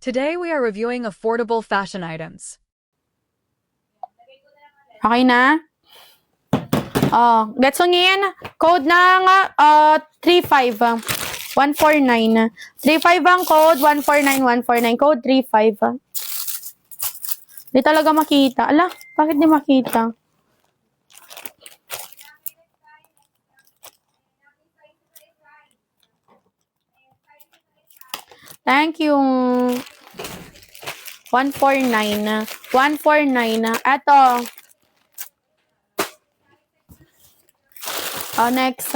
Today we are reviewing affordable fashion items. Okay na? Gets nyo yan? Code ng 35. 149. 35 ang code, 149, 149. Code 35. Di talaga makita. Ala, bakit di makita? Thank you. 149. 149. Eto. Next.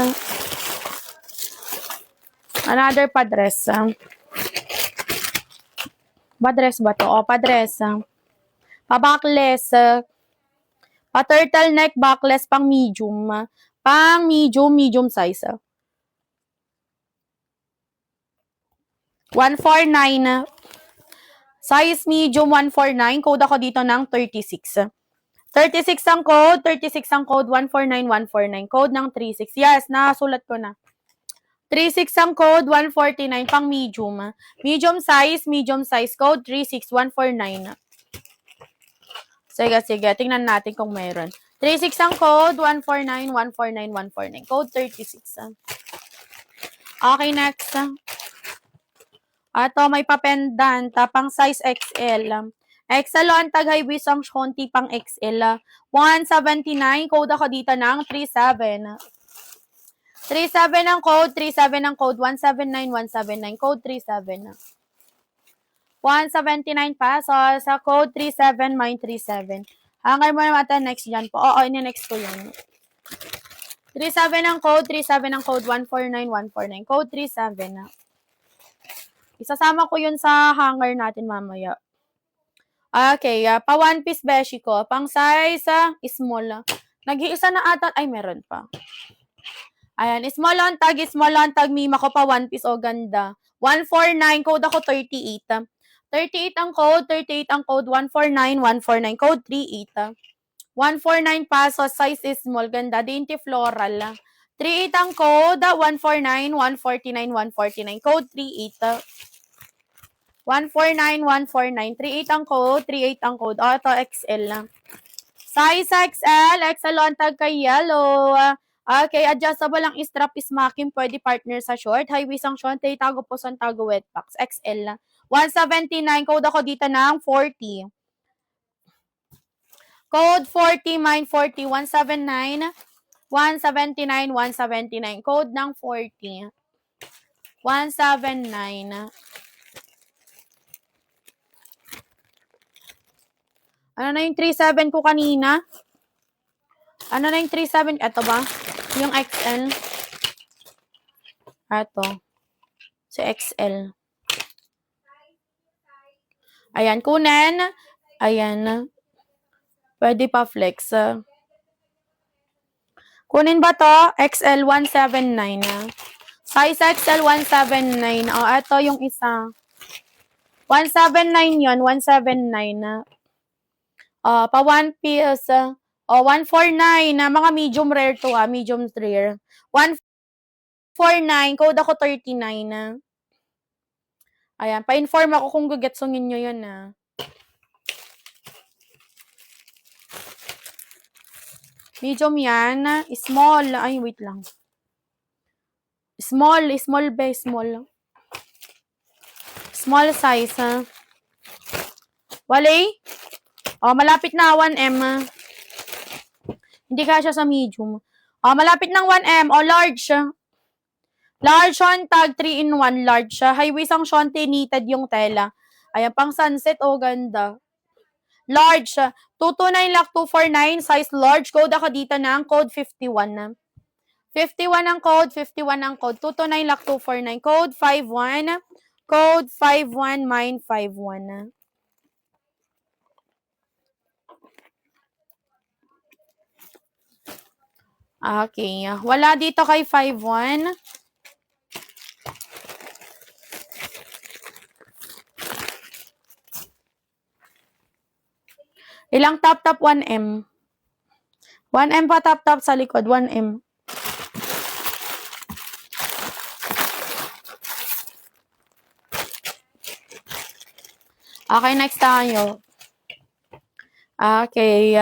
Another padress. Padress ba to? Padress. Pa-backless. Pa-turtleneck backless pang medium. Pang medium size. 149. Size medium 149. Code ako dito ng 36. 36 ang code. 36 ang code. 149, 149. Code ng 36. Yes, nasulat ko na. 36 ang code. 149 pang medium. Medium size. Code 36, 149. Sige. Tingnan natin kung meron. 36 ang code. 149, 149, 149. Code 36. Okay, next. Ato, may pa-pendant. Pang size XL. XL on tag high waist ang shonti pang XL. 179. Code ako dito ng 37. 37 ang code. 37 ang code. 179, 179. Code 37. 179 pesos. Sa code 37, mine 37. Hanggang mo naman next dyan po. Ini-next ko yun. 37 ang code. 37 ang code. 149, 149. Code 37. Isasama ko yun sa hanger natin mamaya. Okay, pa one piece beshi ko. Pang size, small. Nag-iisa na ata. Ay, meron pa. Ayan, small on tag, mima ko pa one piece. Ganda. 149, code ako 38. 38 ang code, 149, 149. Code 38. 149 pesos, size is small. Ganda, dainty floral. 38 ang code, 149, 149, 149. Code 38. 149, 149. 38 ang code, 38 ang code. Ito, XL lang. Size XL on tag kay yellow. Okay, adjustable ang strap is makin. Pwede partner sa short. High waist ang short. Tago po sa tago wet packs. XL lang. 179. Code ako dito ng 40. Code 40, mine 40. 179. 179, 179. Code ng 40. 179. Ano na yung 37 ko kanina? Ano na yung 37? Ito ba? Yung XL. Ito. Si XL. Ayan, kunin. Ayan. Pwede pa flex. Kunin ba to? XL 179. Size XL 179. Ito yung isa. 179 yun. 179. Pa one piece. 149. Mga medium rare to medium rare. 149. Code ako 39. Ayan. Pa-inform ako kung gugetsongin nyo yun Medium yan. Small. Ay, wait lang. Small be. Small. Small size, Wale? Malapit na 1M. Hindi kasya sa medium. Malapit ng 1M. Large. Large on tag 3-in-1 large. High waist ang shonte knitted yung tela. Ayan, pang sunset. Ganda. Large. 229 lakh 249. Size large. Code ako dito ng code 51. 51 ang code. 51 ang code. 229 lakh 249. Code 51. Code 51. Mine 51. Okay. Wala dito kay 51. Ilang top 1M. 1M pa top sa likod. 1M. Okay, next tayo. Okay.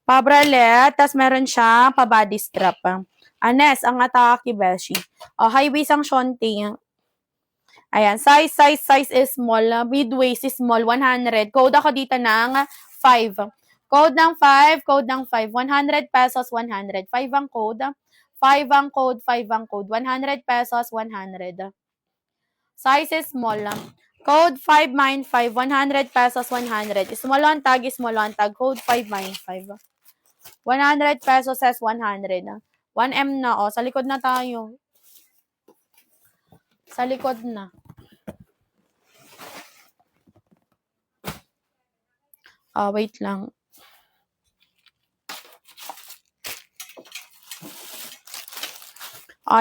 Pa-bralette, tas meron siya pa-body strap. Anes, ang atake, beshi. High waist ang shonti. Ayan, size is small. Mid-waist is small, 100. Code ako dito ng 5. Code ng 5, 100 pesos, 100. 5 ang code. 5 ang code, 5 ang code. 100 pesos, 100. Size is small. Code 5 mine 5, 100 pesos, 100. Small on tag, Code 5 mine 5. 100 pesos says 100. 1M na, sa likod na tayo. Sa likod na. Wait lang.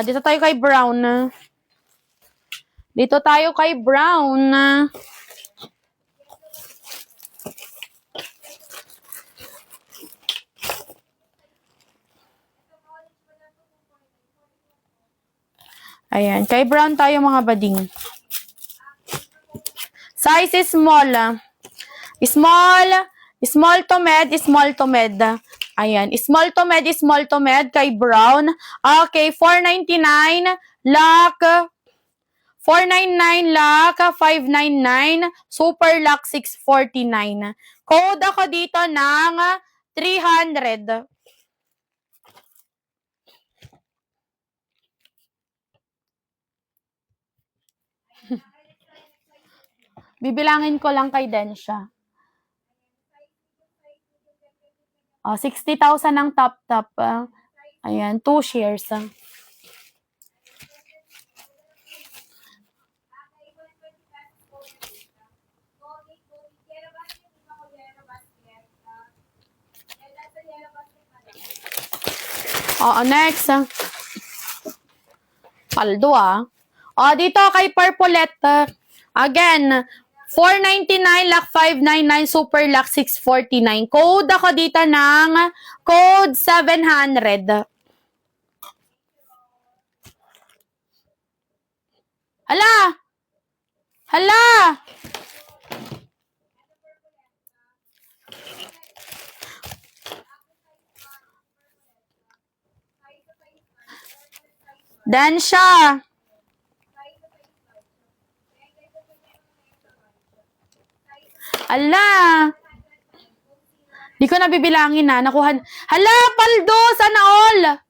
Dito tayo kay Brown. Dito tayo kay Brown. Ayan, kay Brown tayo mga bading. Size is small. Small to med, small to med. Ayan, small to med kay Brown. Okay, 499 lakh 499 lakh 599 super lakh 649. Code ako dito ng 300. Bibilangin ko lang kay Densha. 60,000 ang top. Ayan, 2 shares. Next. Paldo dito kay Purpolette. Again, 499 lakh 599 super lakh 649. Code ako dito ng code 700. Hala! Dansha! Di ko nabibilangin na. Nakuha. Hala, paldo! Sana all!